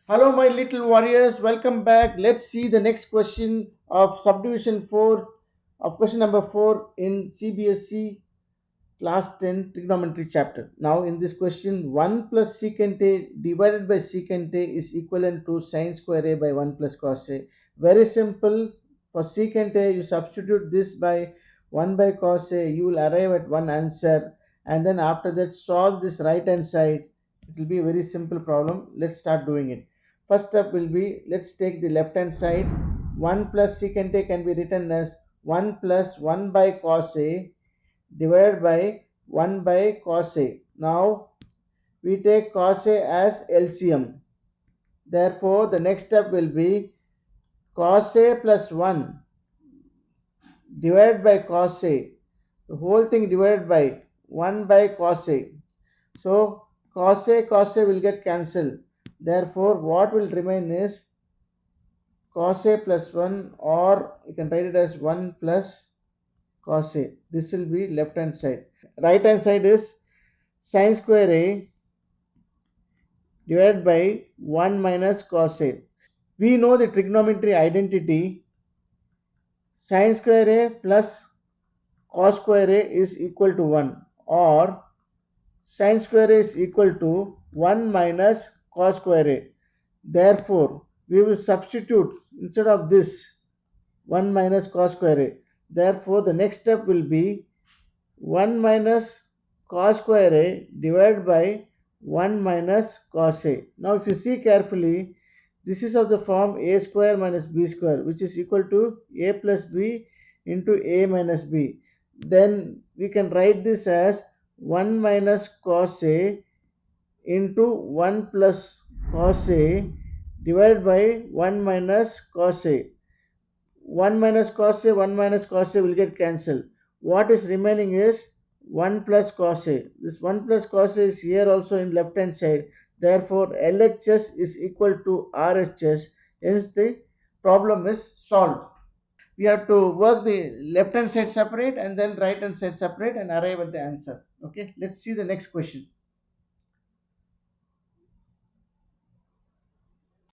Hello, my little warriors. Welcome back. Let's see the next question of subdivision 4 of question number 4 in CBSE class 10 trigonometry chapter. Now, in this question, 1 plus secant a divided by secant a is equivalent to sine square a by 1 plus cos a. Very simple. For secant a, you substitute this by 1 by cos a, you will arrive at one answer. And then after that, solve this right hand side. It will be a very simple problem. Let's start doing it. First step will be, let's take the left hand side. 1 plus secant a can be written as 1 plus 1 by cos a divided by 1 by cos a. Now we take cos a as LCM. Therefore, the next step will be cos a plus 1 divided by cos a. The whole thing divided by 1 by cos a. So cos a will get cancelled. Therefore, what will remain is cos a plus 1, or you can write it as 1 plus cos a. This will be left hand side. Right hand side is sin square a divided by 1 minus cos a. We know the trigonometry identity sin square a plus cos square a is equal to 1, or sin square a is equal to 1 minus cos square a. Therefore, we will substitute instead of this 1 minus cos square a. Therefore, the next step will be 1 minus cos square a divided by 1 minus cos a. Now, if you see carefully, this is of the form a square minus b square, which is equal to a plus b into a minus b. Then we can write this as 1 minus cos a into 1 plus cos a divided by 1 minus cos a. 1 minus cos a, 1 minus cos a will get cancelled. What is remaining is 1 plus cos a. This 1 plus cos a is here also in left hand side. Therefore, LHS is equal to RHS. Hence, the problem is solved. We have to work the left hand side separate and then right hand side separate and arrive at the answer. Okay, let's see the next question.